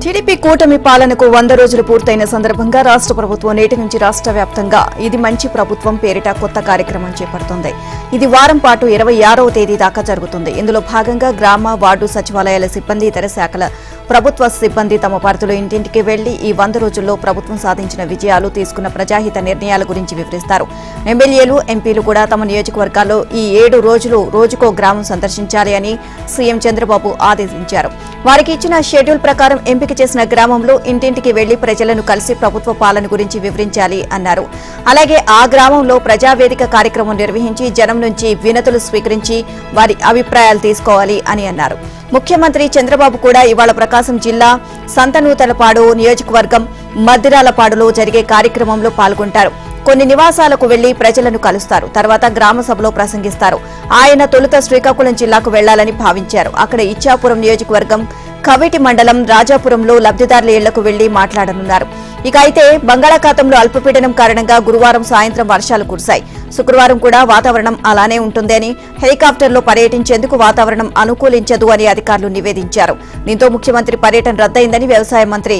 TDP కూటమి పాలనకు 100 రోజులు పూర్తయిన సందర్భంగా రాష్ట్ర ప్రభుత్వం నేటి నుంచి రాష్ట్ర వ్యాప్తంగా ఇది మంచి ప్రభుత్వం పేరిట కొత్త కార్యక్రమం చేపడుతోంది. ఇది వారం పాటు 26వ తేదీ దాకా జరుగుతుంది. ఇందులో భాగంగా గ్రామ, వార్డు సచివాలయాల సిబ్బంది, ఇతర శాఖల ప్రభుత్వ సిబ్బంది తమ పరిధిలో ఇంటింటికి వెళ్లి ఈ 100 రోజుల్లో ప్రభుత్వం సాధించిన విజయాలు, తీసుకున్న ప్రజాహిత నిర్ణయాల గురించి వివరిస్తారు. ఎమ్మెల్యేలు, ఎంపీలు కూడా తమ నియోజకవర్గాల్లో ఈ 7 రోజులు రోజుకో గ్రామం సందర్శించాలి అని సీఎం చంద్రబాబు ఆదేశించారు. వారికి ఇచ్చిన షెడ్యూల్ ప్రకారం ఎంపిక చేసిన గ్రామంలో ఇంటింటికి వెళ్లి ప్రజలను కలిసి ప్రభుత్వ పాలన గురించి వివరించాలి అన్నారు. అలాగే ఆ గ్రామంలో ప్రజావేదిక కార్యక్రమం నిర్వహించి జనం నుంచి వినతులు స్వీకరించి వారి అభిప్రాయాలు తీసుకోవాలి అని అన్నారు. ముఖ్యమంత్రి చంద్రబాబు కూడా ఇవాళ ప్రకాశం జిల్లా సంతనూతలపాడు నియోజకవర్గం మద్దిరాలపాడులో జరిగే కార్యక్రమంలో పాల్గొంటారు. కొన్ని నివాసాలకు వెళ్లి ప్రజలను కలుస్తారు. తర్వాత గ్రామ సభలో ప్రసంగిస్తారు. ఆయన తొలుత శ్రీకాకుళం జిల్లాకు వెళ్లాలని భావించారు. అక్కడ ఇచ్చాపురం నియోజకవర్గం కవిటి మండలం రాజాపురంలో లబ్ధిదారుల ఇళ్లకు వెళ్లి మాట్లాడనున్నారు. ఇక అయితే బంగాళాఖాతంలో అల్పపీడనం కారణంగా గురువారం సాయంత్రం వర్షాలు కురిశాయి. శుక్రవారం కూడా వాతావరణం అలానే ఉంటుందని, హెలికాప్టర్లో పర్యటించేందుకు వాతావరణం అనుకూలించదు అని అధికారులు నివేదించారు. దీంతో ముఖ్యమంత్రి పర్యటన రద్దయిందని వ్యవసాయ మంత్రి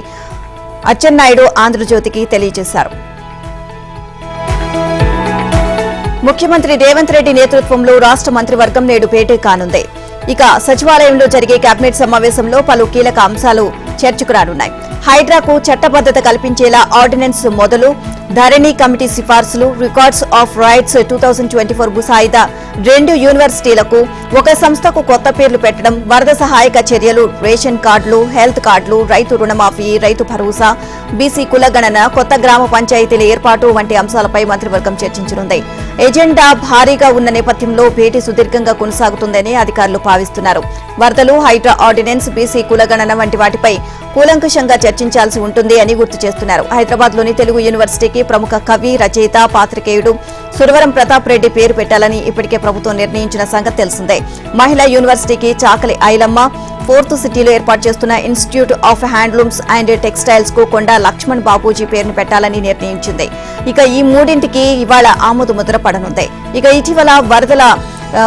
అచ్చెన్నాయుడు ఆంధ్రజ్యోతికి తెలియజేశారు. ముఖ్యమంత్రి రేవంత్ రెడ్డి నేతృత్వంలో రాష్ట్ర మంత్రివర్గం నేడు భేటీ కానుంది. ఇక సచివాలయంలో జరిగే కేబినెట్ సమావేశంలో పలు కీలక అంశాలు చర్చకు రానున్నాయి. హైడ్రాకు చట్టబద్దత కల్పించేలా ఆర్డినెన్స్ మొదలు, ధరణి కమిటీ సిఫార్సులు, రికార్డ్స్ ఆఫ్ రైట్స్ 2024 ముసాయిదా, 2 యూనివర్సిటీలకు ఒక సంస్థకు కొత్త పేర్లు పెట్టడం, వరద సహాయక చర్యలు, రేషన్ కార్డులు, హెల్త్ కార్డులు, రైతు రుణమాఫీ, రైతు భరోసా, బీసీ కులగణన, కొత్త గ్రామ పంచాయతీల ఏర్పాటు వంటి అంశాలపై మంత్రివర్గం చర్చించనుంది. ఎజెండా భారీగా ఉన్న నేపథ్యంలో భేటీ సుదీర్ఘంగా కొనసాగుతుందని అధికారులు భావిస్తున్నారు. వరదలు, హైడ్రా ఆర్డినెన్స్, బీసీ కులగణన వంటి వాటిపై కూలంకషంగా చర్చించాల్సి ఉంటుంది అని గుర్తు చేస్తున్నారు. హైదరాబాద్లోని తెలుగు యూనివర్సిటీకి ప్రముఖ కవి, రచయిత, పాత్రికేయుడు సురవరం ప్రతాప్ రెడ్డి పేరు పెట్టాలని ఇప్పటికే ప్రభుత్వం నిర్ణయించిన సంగతి తెలిసిందే. మహిళా యూనివర్సిటీకి చాకలి ఐలమ్మ, 4th సిటీలో ఏర్పాటు చేస్తున్న institute of handlooms and textiles కు కొండా లక్ష్మణ్ బాబూజీ పేరును పెట్టాలని నిర్ణయించింది. ఇక ఈ మూడింటికి ఇవాళ ఆమోద ముద్ర పడనుంది. ఇక ఇటీవల వరదల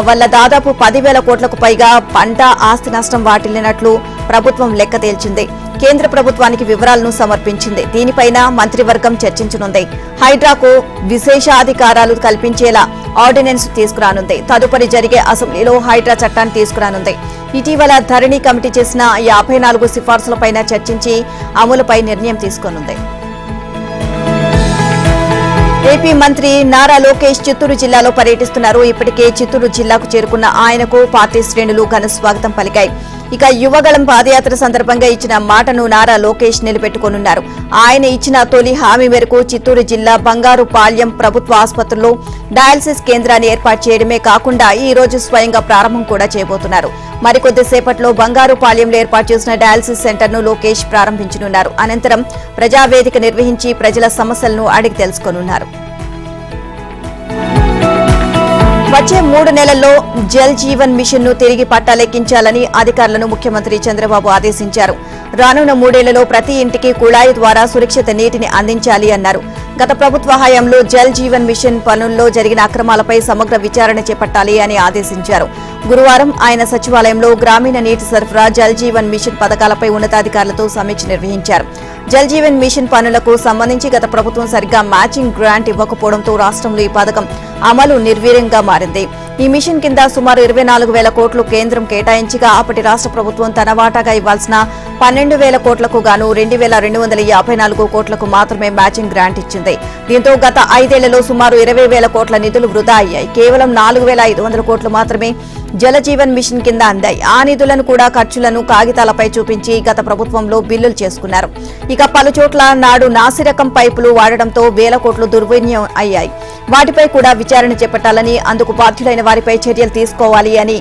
వల్ల దాదాపు 10,000 కోట్లకు పైగా పంట, ఆస్తి నష్టం వాటిల్లినట్లు ప్రభుత్వం లెక్క తేల్చింది. కేంద్ర ప్రభుత్వానికి వివరాలను సమర్పించింది. దీనిపైన మంత్రివర్గం చర్చించనుంది. హైడ్రాకు విశేషాధికారాలు కల్పించేలా ఆర్డినెన్స్ తీసుకురానుంది. తదుపరి జరిగే అసెంబ్లీలో హైడ్రా చట్టాన్ని తీసుకురానుంది. ఇటీవల ధరణి కమిటీ చేసిన 54 సిఫార్సులపైన చర్చించి అమలుపై నిర్ణయం తీసుకోనుంది. ఏపీ మంత్రి నారా లోకేష్ చిత్తూరు జిల్లాలో పర్యటిస్తున్నారు. ఇప్పటికే చిత్తూరు జిల్లాకు చేరుకున్న ఆయనకు పార్టీ శ్రేణులు ఘన స్వాగతం పలికాయి. ఇక యువగళం పాదయాత్ర సందర్భంగా ఇచ్చిన మాటను నారా లోకేష్ నిలబెట్టుకోనున్నారు. ఆయన ఇచ్చిన తొలి హామీ మేరకు చిత్తూరు జిల్లా బంగారుపాళ్యం ప్రభుత్వ ఆసుపత్రిలో డయాలసిస్ కేంద్రాన్ని ఏర్పాటు చేయడమే కాకుండా ఈ రోజు స్వయంగా ప్రారంభం కూడా చేయబోతున్నారు. మరికొద్దిసేపట్లో బంగారుపాళ్యంలో ఏర్పాటు చేసిన డయాలసిస్ సెంటర్ను లోకేష్ ప్రారంభించనున్నారు. అనంతరం ప్రజావేదిక నిర్వహించి ప్రజల సమస్యలను అడిగి తెలుసుకోనున్నారు. వచ్చే 3 నెలల్లో జల్ జీవన్ మిషన్ ను తిరిగి పట్టాలెక్కించాలని అధికారులను ముఖ్యమంత్రి చంద్రబాబు ఆదేశించారు. రానున్న 3 ఏళ్లలో ప్రతి ఇంటికి కుళాయి ద్వారా సురక్షిత నీటిని అందించాలి అన్నారు. గత ప్రభుత్వ హయాంలో జల్ జీవన్ మిషన్ పనుల్లో జరిగిన అక్రమాలపై సమగ్ర విచారణ చేపట్టాలి అని ఆదేశించారు. గురువారం ఆయన సచివాలయంలో గ్రామీణ నీటి సరఫరా, జల్ జీవన్ మిషన్ పథకాలపై ఉన్నతాధికారులతో సమీక్ష నిర్వహించారు. జల్ జీవన్ మిషన్ పనులకు సంబంధించి గత ప్రభుత్వం సరిగ్గా మ్యాచింగ్ గ్రాంట్ ఇవ్వకపోవడంతో రాష్ట్రంలో ఈ పథకం అమలు నిర్వీర్యంగా మారింది. ఈ మిషన్ కింద సుమారు 24,000 కోట్లు కేంద్రం కేటాయించగా అప్పటి రాష్ట్ర ప్రభుత్వం తన వాటాగా ఇవ్వాల్సిన 12,000 కోట్లకు గాను 2,254 కోట్లకు మాత్రమే మ్యాచింగ్ గ్రాంట్ ఇచ్చింది. దీంతో గత 5 ఏళ్లలో సుమారు 20,000 కోట్ల నిధులు వృధా అయ్యాయి. కేవలం 4,500 కోట్లు మాత్రమే జల జీవన్ మిషన్ కింద అందాయి. ఆ నిధులను కూడా ఖర్చులను కాగితాలపై చూపించి గత ప్రభుత్వంలో బిల్లులు చేసుకున్నారు. ఇక పలుచోట్ల నాడు నాసిరకం పైపులు వాడడంతో 1,000 కోట్లు దుర్వినియోగం అయ్యాయి. వాటిపై కూడా విచారణ చేపట్టాలని, అందుకు బాధ్యులైన వారిపై చర్యలు తీసుకోవాలి అని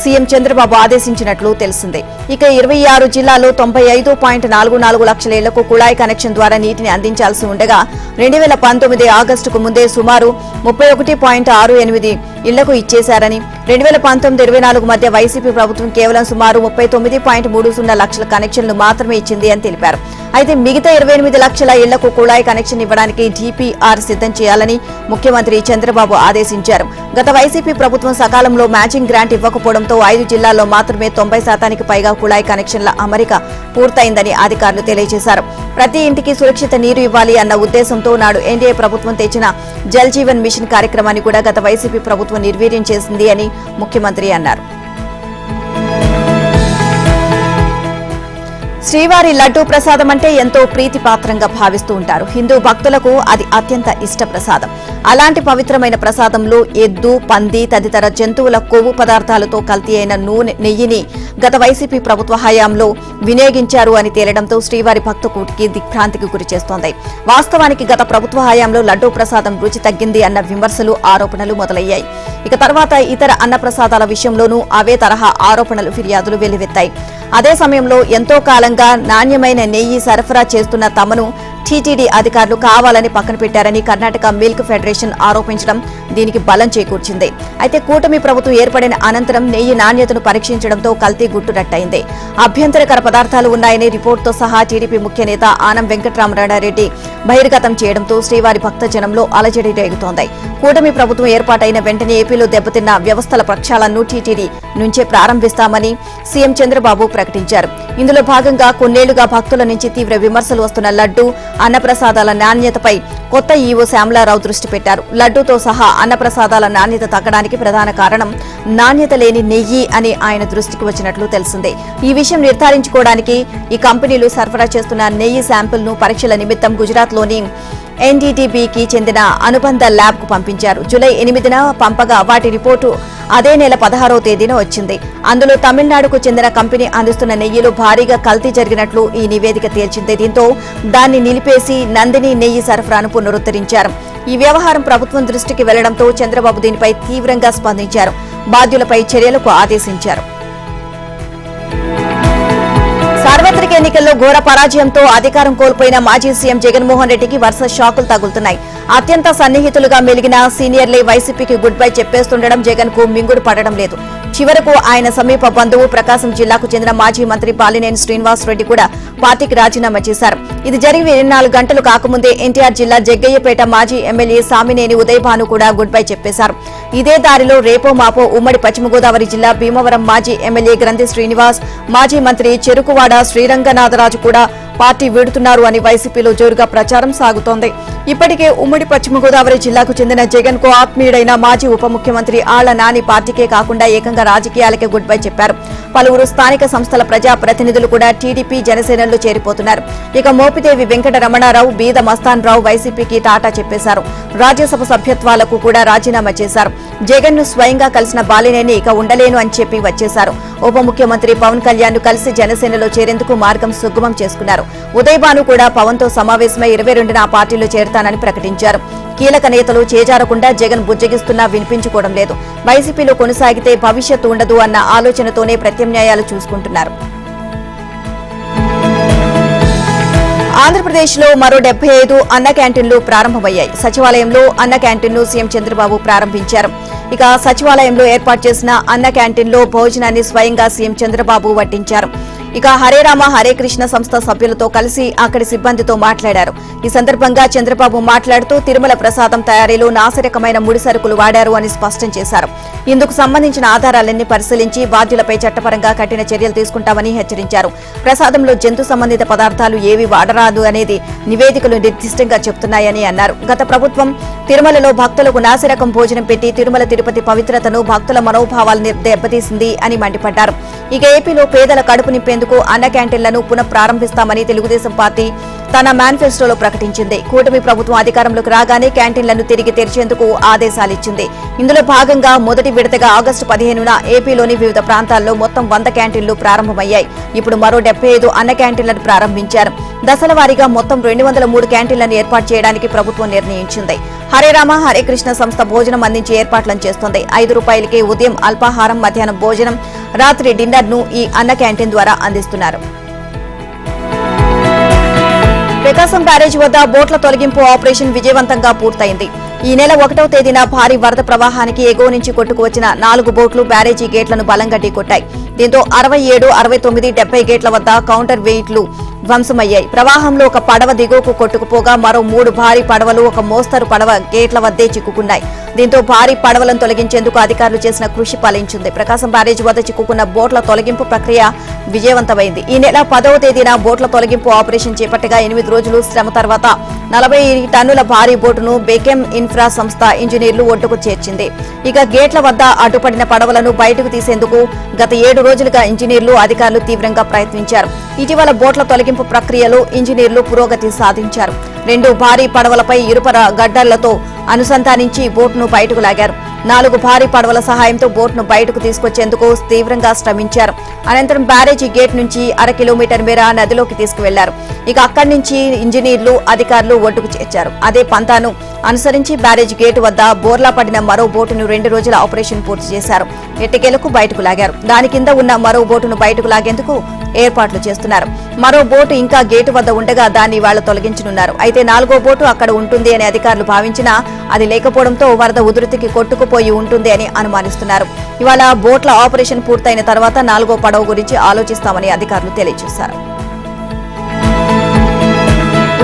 సీఎం చంద్రబాబు ఆదేశించినట్లు తెలిసిందే. ఇక 26 జిల్లాల్లో 95.44 లక్షల ఇళ్లకు కుళాయి కనెక్షన్ ద్వారా నీటిని అందించాల్సి ఉండగా 2019 ఆగస్టుకు ముందే సుమారు 31.68 ఇళ్లకు ఇచ్చేశారని, 2019-24 మధ్య వైసీపీ ప్రభుత్వం కేవలం సుమారు 39.30 లక్షల కనెక్షన్లు మాత్రమే ఇచ్చింది అని తెలిపారు. అయితే మిగతా 28 లక్షల ఇళ్లకు కుళాయి కనెక్షన్ ఇవ్వడానికి డీపీఆర్ సిద్ధం చేయాలని ముఖ్యమంత్రి చంద్రబాబు ఆదేశించారు. గత వైసీపీ ప్రభుత్వం సకాలంలో మ్యాచింగ్ గ్రాంట్ ఇవ్వకపోవడంతో కావడంతో 5 జిల్లాల్లో మాత్రమే 90% పైగా కుళాయి కనెక్షన్ల అమరిక పూర్తయిందని అధికారులు తెలియజేశారు. ప్రతి ఇంటికి సురక్షిత నీరు ఇవ్వాలి అన్న ఉద్దేశంతో నాడు ఎన్డీఏ ప్రభుత్వం తెచ్చిన జల్ జీవన్ మిషన్ కార్యక్రమాన్ని కూడా గత వైసీపీ ప్రభుత్వం నిర్వీర్యం చేసింది అని ముఖ్యమంత్రి అన్నారు. శ్రీవారి లడ్డూ ప్రసాదం అంటే ఎంతో ప్రీతిపాత్రంగా భావిస్తూ ఉంటారు. హిందూ భక్తులకు అది అత్యంత ఇష్ట ప్రసాదం. అలాంటి పవిత్రమైన ప్రసాదంలో ఎద్దు, పంది తదితర జంతువుల కొవ్వు పదార్థాలతో కల్తీ అయిన నెయ్యిని గత వైసీపీ ప్రభుత్వ హయాంలో వినియోగించారు అని తేలడంతో శ్రీవారి భక్తకూటికి దిగ్భ్రాంతికి గురిచేస్తోంది. వాస్తవానికి గత ప్రభుత్వ హయాంలో లడ్డూ ప్రసాదం రుచి తగ్గింది అన్న విమర్శలు, ఆరోపణలు మొదలయ్యాయి. ఇక తర్వాత ఇతర అన్న ప్రసాదాల విషయంలోనూ అవే తరహా ఆరోపణలు, ఫిర్యాదులు వెల్లువెత్తాయి. అదే సమయంలో ఎంతో కాలంగా నాణ్యమైన నెయ్యి సరఫరా చేస్తున్న తమను టీటీడీ అధికారులు కావాలని పక్కన పెట్టారని కర్ణాటక మిల్క్ ఫెడరేషన్ ఆరోపించడం దీనికి బలం చేకూర్చింది. అయితే కూటమి ప్రభుత్వం ఏర్పడిన అనంతరం నెయ్యి నాణ్యతను పరీక్షించడంతో కల్తీ గుట్టురట్టయింది. అభ్యంతరకర పదార్థాలు ఉన్నాయని రిపోర్టుతో సహా టీడీపీ ముఖ్య నేత ఆనం వెంకటరామరెడ్డి బహిర్గతం చేయడంతో శ్రీవారి భక్తజనంలో అలజడి రేగుతోంది. కూటమి ప్రభుత్వం ఏర్పాటైన వెంటనే ఏపీలో దెబ్బతిన్న వ్యవస్థల ప్రక్షాళనను టీటీడీ నుంచే ప్రారంభిస్తామని సీఎం చంద్రబాబు ప్రకటించారు. ఇందులో భాగంగా కొన్నేళ్లుగా భక్తుల నుంచి తీవ్ర విమర్శలు వస్తున్న లడ్డూ, అన్నప్రసాదాల నాణ్యతపై కొత్త ఈవో శ్యామలారావు దృష్టి పెట్టారు. లడ్డూతో సహా అన్నప్రసాదాల నాణ్యత తగ్గడానికి ప్రధాన కారణం నాణ్యత లేని నెయ్యి అని ఆయన దృష్టికి వచ్చినట్లు తెలిసిందే. ఈ విషయం నిర్ధారించుకోవడానికి ఈ కంపెనీలు సరఫరా చేస్తున్న నెయ్యి శాంపిల్ ను పరీక్షల నిమిత్తం గుజరాత్లోని ఎన్డీటీబీకి చెందిన అనుబంధ ల్యాబ్ కు పంపించారు. జూలై 8న పంపగా వాటి రిపోర్టు అదే నెల 16వ తేదీన వచ్చింది. అందులో తమిళనాడుకు చెందిన కంపెనీ అందిస్తున్న నెయ్యిలో భారీగా కల్తీ జరిగినట్లు ఈ నివేదిక తేల్చింది. దీంతో దాన్ని నిలిపేసి నందిని నెయ్యి సరఫరాను పునరుద్ధరించారు. ఈ వ్యవహారం ప్రభుత్వం దృష్టికి వెళ్లడంతో చంద్రబాబు దీనిపై తీవ్రంగా స్పందించారు. బాధ్యులపై చర్యలకు ఆదేశించారు. సార్వత్రిక ఎన్నికల్లో ఘోర పరాజయంతో అధికారం కోల్పోయిన మాజీ సీఎం జగన్మోహన్ రెడ్డికి వరుస షాకులు తగులుతున్నాయి. అత్యంత సన్నిహితులుగా మెలిగిన సీనియర్లే వైసీపీకి గుడ్ బై చెప్పేస్తుండడం జగన్ కు మింగుడు పడడం లేదు. చివరకు ఆయన సమీప బంధువు ప్రకాశం జిల్లాకు చెందిన మాజీ మంత్రి బాలినేని శ్రీనివాసరెడ్డి కూడా పార్టీకి రాజీనామా చేశారు. ఇది జరిగి 24 గంటలు కాకముందే ఎన్టీఆర్ జిల్లా జగ్గయ్యపేట మాజీ ఎమ్మెల్యే సామినేని ఉదయభాను కూడా గుడ్ బై చెప్పేశారు. ఇదే దారిలో రేపో మాపో ఉమ్మడి పశ్చిమ గోదావరి జిల్లా భీమవరం మాజీ ఎమ్మెల్యే గ్రంథి శ్రీనివాస్, మాజీ మంత్రి చెరుకువాడ శ్రీరంగనాథరాజు కూడా పార్టీ వీడుతున్నారు అని వైసీపీలో జోరుగా ప్రచారం సాగుతోంది. ఇప్పటికే ఉమ్మడి పశ్చిమ గోదావరి జిల్లాకు చెందిన జగన్ కు ఆత్మీయుడైన మాజీ ఉప ముఖ్యమంత్రి ఆళ్ల నాని పార్టీకే కాకుండా ఏకంగా రాజకీయాలకే గుడ్ బై చెప్పారు. పలువురు స్థానిక సంస్థల ప్రజా ప్రతినిధులు కూడా టీడీపీ జనసేనల్లో చేరిపోతున్నారు. ఇక మోపిదేవి వెంకట రమణారావు, బీద మస్తాన్ రావు వైసీపీకి టాటా చెప్పేశారు. రాజ్యసభ సభ్యత్వాలకు కూడా రాజీనామా చేశారు. జగన్ ను స్వయంగా కలిసిన బాలినేని ఇక ఉండలేను అని చెప్పి వచ్చేశారు. ఉప ముఖ్యమంత్రి పవన్ కళ్యాణ్ ను కలిసి జనసేనలో చేరేందుకు మార్గం సుగమం చేసుకున్నారు. ఉదయభాను కూడా పవన్ తో సమావేశమై 22న ఆ పార్టీలో చేరతానని ప్రకటించారు. కీలక నేతలు చేజారకుండా జగన్ బుజ్జగిస్తున్నా వినిపించుకోవడం లేదు. వైసీపీలో కొనసాగితే భవిష్యత్తు ఉండదు అన్న ఆలోచనతోనే ప్రత్యామ్నాయాలు చూసుకుంటున్నారు. ఆంధ్రప్రదేశ్లో మరో 75 అన్న క్యాంటీన్లు ప్రారంభమయ్యాయి. సచివాలయంలో అన్న క్యాంటీన్ను సీఎం చంద్రబాబు ప్రారంభించారు. ఇక సచివాలయంలో ఏర్పాటు చేసిన అన్న క్యాంటీన్లో భోజనాన్ని స్వయంగా సీఎం చంద్రబాబు వడ్డించారు. ఇక హరే రామ హరే కృష్ణ సంస్థ సభ్యులతో కలిసి అక్కడి సిబ్బందితో మాట్లాడారు. ఈ సందర్భంగా చంద్రబాబు మాట్లాడుతూ తిరుమల ప్రసాదం తయారీలో నాసిరకమైన ముడి సరుకులు వాడారు అని స్పష్టం చేశారు. ఇందుకు సంబంధించిన ఆధారాలన్నీ పరిశీలించి బాధ్యులపై చట్టపరంగా కఠిన చర్యలు తీసుకుంటామని హెచ్చరించారు. ప్రసాదంలో జంతు సంబంధిత పదార్థాలు ఏవి వాడరాదు అనేది నివేదికలు నిర్దిష్టంగా చెబుతున్నాయని అన్నారు. గత ప్రభుత్వం తిరుమలలో భక్తులకు నాసిరకం భోజనం పెట్టి తిరుమల తిరుపతి పవిత్రతను, భక్తుల మనోభావాలను దెబ్బతీసింది అని మండిపడ్డారు. ఇక ఏపీలో పేదల కడుపు నింపేందుకు అన్న క్యాంటీన్లను పునః ప్రారంభిస్తామని తెలుగుదేశం పార్టీ తన మేనిఫెస్టోలో ప్రకటించింది. కూటమి ప్రభుత్వం అధికారంలోకి రాగానే క్యాంటీన్లను తిరిగి తెరిచేందుకు ఆదేశాలిచ్చింది. ఇందులో భాగంగా మొదటి విడతగా ఆగస్టు 15న ఏపీలోని వివిధ ప్రాంతాల్లో మొత్తం 100 క్యాంటీన్లు ప్రారంభమయ్యాయి. ఇప్పుడు మరో 75 అన్న క్యాంటీన్లను ప్రారంభించారు. దశల వారీగా మొత్తం 203 క్యాంటీన్లను ఏర్పాటు చేయడానికి ప్రభుత్వం నిర్ణయించింది. హరే రామ హరే కృష్ణ సంస్థ భోజనం అందించే ఏర్పాట్లను చేస్తోంది. ₹5కే ఉదయం అల్పాహారం, మధ్యాహ్నం భోజనం, రాత్రి డిన్నర్ ను ఈ అన్న క్యాంటీన్ ద్వారా అందిస్తున్నారు. ప్రకాశం బ్యారేజ్ వద్ద బోట్ల తొలగింపు ఆపరేషన్ విజయవంతంగా పూర్తయింది. ఈ నెల 1వ తేదీన భారీ వరద ప్రవాహానికి ఎగువ నుంచి కొట్టుకు వచ్చిన 4 బోట్లు బ్యారేజీ గేట్లను బలంగా ఢీకొట్టాయి. దీంతో 67, 69, 70 గేట్ల వద్ద కౌంటర్ వెయిట్లు ధ్వంసమయ్యాయి. ప్రవాహంలో ఒక పడవ దిగువకు కొట్టుకుపోగా మరో 3 భారీ పడవలు ఒక మోస్తరు పడవ గేట్ల వద్దే చిక్కుకున్నాయి. దీంతో భారీ పడవలను తొలగించేందుకు అధికారులు చేసిన కృషి ఫలించింది. ప్రకాశం బ్యారేజ్ వద్ద చిక్కుకున్న బోట్ల తొలగింపు ప్రక్రియ విజయవంతమైంది. ఈ నెల 10వ తేదీన బోట్ల తొలగింపు ఆపరేషన్ చేపట్టగా 8 రోజులు శ్రమ తర్వాత 40 టన్నుల భారీ బోటును బెకెమ్ ఇన్ఫ్రా సంస్థ ఇంజనీర్లు ఒడ్డుకు చేర్చింది. ఇక గేట్ల వద్ద అడ్డుపడిన పడవలను బయటకు తీసేందుకు గత 7 రోజులుగా ఇంజనీర్లు అధికారులు తీవ్రంగా ప్రయత్నించారు. ఇటీవల బోట్ల తొలగింపు ప్రక్రియలో ఇంజనీర్లు పురోగతి సాధించారు. 2 భారీ పడవలపై ఇరుపర గడ్డర్లతో అనుసంధానించి బోటును బయటకు లాగారు. 4 భారీ పడవల సహాయంతో బోటును బయటకు తీసుకొచ్చేందుకు తీవ్రంగా శ్రమించారు. అనంతరం బ్యారేజీ గేట్ నుంచి 1/2 కిలోమీటర్ మేర నదిలోకి తీసుకువెళ్లారు. ఇక అక్కడి నుంచి ఇంజనీర్లు అధికారులు ఒడ్డుకు చేర్చారు. అదే పంతాను అనుసరించి బ్యారేజ్ గేటు వద్ద బోర్లా పడిన మరో బోటును 2 రోజుల ఆపరేషన్ పూర్తి చేశారు. ఎట్టకేలకు బయటకు లాగారు. దాని కింద ఉన్న మరో బోటును బయటకు లాగేందుకు ఏర్పాట్లు చేస్తున్నారు. మరో బోటు ఇంకా గేటు వద్ద ఉండగా దాన్ని వాళ్లు తొలగించనున్నారు. అయితే 4వ బోటు అక్కడ ఉంటుంది అని అధికారులు భావించినా అది లేకపోవడంతో వరద ఉధృతికి కొట్టుకుపోయి ఉంటుంది అని అనుమానిస్తున్నారు. ఇవాళ బోట్ల ఆపరేషన్ పూర్తయిన తర్వాత 4వ పడవ గురించి ఆలోచిస్తామని అధికారులు తెలియజేశారు.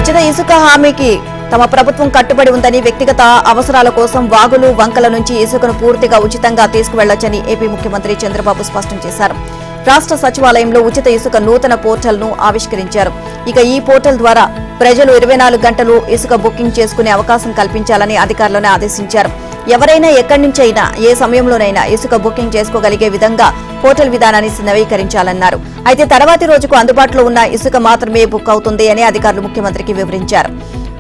ఉచిత ఇసుక హామీకి తమ ప్రభుత్వం కట్టుబడి ఉందని, వ్యక్తిగత అవసరాల కోసం వాగులు వంకల నుంచి ఇసుకను పూర్తిగా ఉచితంగా తీసుకువెళ్లొచ్చని ఏపీ ముఖ్యమంత్రి చంద్రబాబు స్పష్టం చేశారు. రాష్ట్ర సచివాలయంలో ఉచిత ఇసుక నూతన పోర్టల్ను ఆవిష్కరించారు. ఇక ఈ పోర్టల్ ద్వారా ప్రజలు 24 గంటలు ఇసుక బుకింగ్ చేసుకునే అవకాశం కల్పించాలని అధికారులను ఆదేశించారు. ఎవరైనా ఎక్కడి నుంచైనా ఏ సమయంలోనైనా ఇసుక బుకింగ్ చేసుకోగలిగే విధంగా పోర్టల్ విధానాన్ని నవీకరించాలన్నారు. అయితే తర్వాతి రోజుకు అందుబాటులో ఉన్న ఇసుక మాత్రమే బుక్ అవుతుంది అని అధికారులు ముఖ్యమంత్రికి వివరించారు.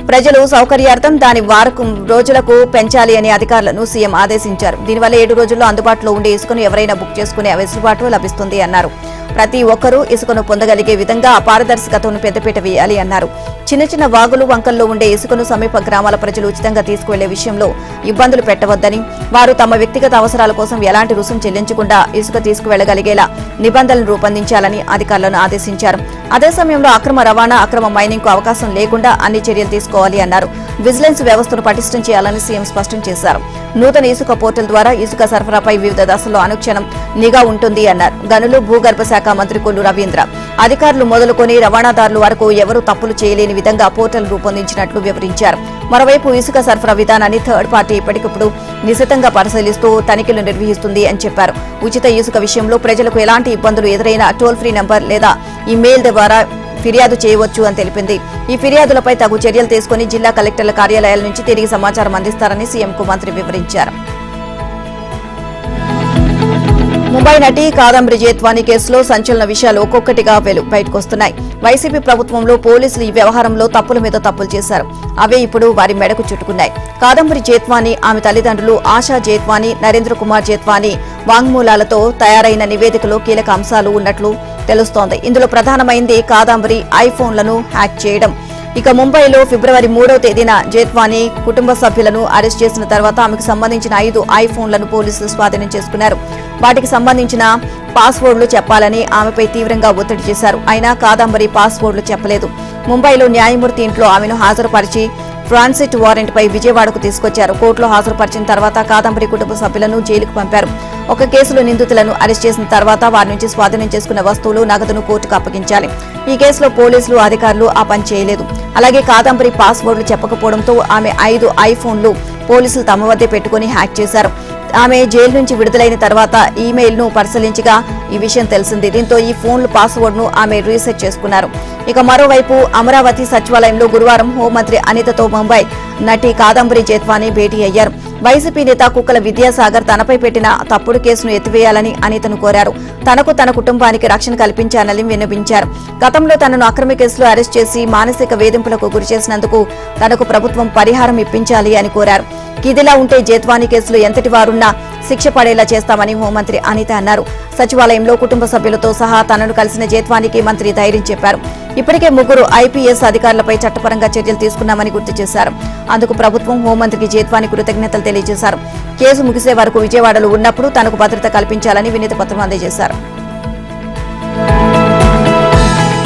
ప్రజలు సౌకర్యార్థం దాని వారం రోజులకు పెంచాలి అని అధికారులను సీఎం ఆదేశించారు. దీనివల్ల 7 రోజుల్లో అందుబాటులో ఉండే ఇసుకను ఎవరైనా బుక్ చేసుకునే వెసులుబాటు లభిస్తుంది అన్నారు. ప్రతి ఒక్కరూ ఇసుకను పొందగలిగే విధంగా పారదర్శకతను పెద్దపీట వేయాలి అన్నారు. చిన్న వాగులు వంకల్లో ఉండే ఇసుకను సమీప గ్రామాల ప్రజలు ఉచితంగా తీసుకువెళ్లే విషయంలో ఇబ్బందులు పెట్టవద్దని, వారు తమ వ్యక్తిగత అవసరాల కోసం ఎలాంటి రుసుం చెల్లించకుండా ఇసుక తీసుకువెళ్లగలిగేలా నిబంధనలు రూపొందించాలని అధికారులను ఆదేశించారు. అదే సమయంలో అక్రమ రవాణా, అక్రమ మైనింగ్ కు అవకాశం లేకుండా అన్ని చర్యలు తీసుకోవాలి అన్నారు. విజిలెన్స్ వ్యవస్థను పటిష్టం చేయాలని సీఎం స్పష్టం చేశారు. నూతన ఇసుక పోర్టల్ ద్వారా ఇసుక సరఫరాపై వివిధ దశల్లో అనుక్షణం నిఘా ఉంటుంది అన్నారు. గనులు, భూగర్భ శాఖ మంత్రి కొల్లు రవీంద్ర అధికారులు మొదలుకొని రవాణాదారుల వరకు ఎవరూ తప్పులు చేయలేని విధంగా పోర్టల్ రూపొందించినట్లు వివరించారు. మరోవైపు ఇసుక సరఫరా విధానాన్ని థర్డ్ పార్టీ ఇప్పటికప్పుడు నిశితంగా పరిశీలిస్తూ తనిఖీలు నిర్వహిస్తుంది అని చెప్పారు. ఉచిత ఇసుక విషయంలో ప్రజలకు ఎలాంటి ఇబ్బందులు ఎదురైనా టోల్ ఫ్రీ నంబర్ లేదా ఇమెయిల్ ద్వారా ఫిర్యాదు చేయవచ్చు అని తెలిపింది. ఈ ఫిర్యాదులపై తగు చర్యలు తీసుకుని జిల్లా కలెక్టర్ల కార్యాలయాల నుంచి తిరిగి సమాచారం అందిస్తారని సీఎంకు మంత్రి వివరించారు. ముంబై నటి కాదంబరి జేత్వానీ కేసులో సంచలన విషయాలు ఒక్కొక్కటిగా బయటకొస్తున్నాయి. వైసీపీ ప్రభుత్వంలో పోలీసులు ఈ వ్యవహారంలో తప్పుల మీద తప్పులు చేశారు. అవే ఇప్పుడు వారి మెడకు చుట్టుకున్నాయి. కాదంబరి జేత్వానీ, ఆమె తల్లిదండ్రులు ఆశా జేత్వానీ, నరేంద్ర కుమార్ జేత్వానీ వాంగ్మూలాలతో తయారైన నివేదికలో కీలక అంశాలు ఉన్నట్లు తెలుస్తోంది. ఇందులో ప్రధానమైంది కాదంబరి ఐఫోన్లను హ్యాక్ చేయడం. ఇక ముంబైలో ఫిబ్రవరి 3వ తేదీన జేత్వానీ కుటుంబ సభ్యులను అరెస్ట్ చేసిన తర్వాత ఆమెకు సంబంధించిన 5 ఐఫోన్లను పోలీసులు స్వాధీనం చేసుకున్నారు. వాటికి సంబంధించిన పాస్వర్డ్లు చెప్పాలని ఆమెపై తీవ్రంగా ఒత్తిడి చేశారు. అయినా కాదంబరి పాస్వర్డ్లు చెప్పలేదు. ముంబైలో న్యాయమూర్తి ఇంట్లో ఆమెను హాజరుపరిచి ట్రాన్సిట్ వారెంట్పై విజయవాడకు తీసుకొచ్చారు. కోర్టులో హాజరుపరిచిన తర్వాత కాదంబరి కుటుంబ సభ్యులను జైలుకు పంపారు. ఒక కేసులో నిందితులను అరెస్ట్ చేసిన తర్వాత వారి నుంచి స్వాధీనం చేసుకున్న వస్తువులు, నగదును కోర్టుకు అప్పగించాలి. ఈ కేసులో పోలీసులు అధికారులు ఆ పని చేయలేదు. అలాగే కాదంబరి పాస్వర్డ్లు చెప్పకపోవడంతో ఆమె 5 ఐఫోన్లు పోలీసులు తమ వద్దే పెట్టుకుని హ్యాక్ చేశారు. ఆమె జైలు నుంచి విడుదలైన తర్వాత ఈమెయిల్ ను పరిశీలించగా ఈ విషయం తెలిసింది. దీంతో ఈ ఫోన్లు పాస్వర్డ్ ను ఆమె రీసెట్ చేసుకున్నారు. ఇక మరోవైపు అమరావతి సచివాలయంలో గురువారం హోంమంత్రి అనితతో ముంబై నటి కాదంబరి జేత్వానీ భేటీ అయ్యారు. వైసీపీ నేత కుక్కల విద్యాసాగర్ తనపై పెట్టిన తప్పుడు కేసును ఎత్తివేయాలని అనితను కోరారు. తనకు, తన కుటుంబానికి రక్షణ కల్పించాలని విన్నవించారు. గతంలో తనను అక్రమ కేసులో అరెస్ట్ చేసి మానసిక వేధింపులకు గురిచేసినందుకు తనకు ప్రభుత్వం పరిహారం ఇప్పించాలి అని కోరారు. ఇదిలా ఉంటే జేత్వానీ కేసులో ఎంతటి వారున్నా శిక్ష పడేలా చేస్తామని హోంమంత్రి అనిత అన్నారు. సచివాలయంలో కుటుంబ సభ్యులతో సహా తనను కలిసిన జేత్వానీకి మంత్రి ధైర్యం చెప్పారు. ఇప్పటికే 3 ఐపీఎస్ అధికారులపై చట్టపరంగా చర్యలు తీసుకున్నామని గుర్తు చేశారు. అందుకు ప్రభుత్వం, హోంమంత్రికి జేత్వానీ కృతజ్ఞతలు తెలియజేశారు. కేసు ముగిసే వరకు విజయవాడలో ఉన్నప్పుడు తనకు భద్రత కల్పించాలని వినతి పత్రం అందజేశారు.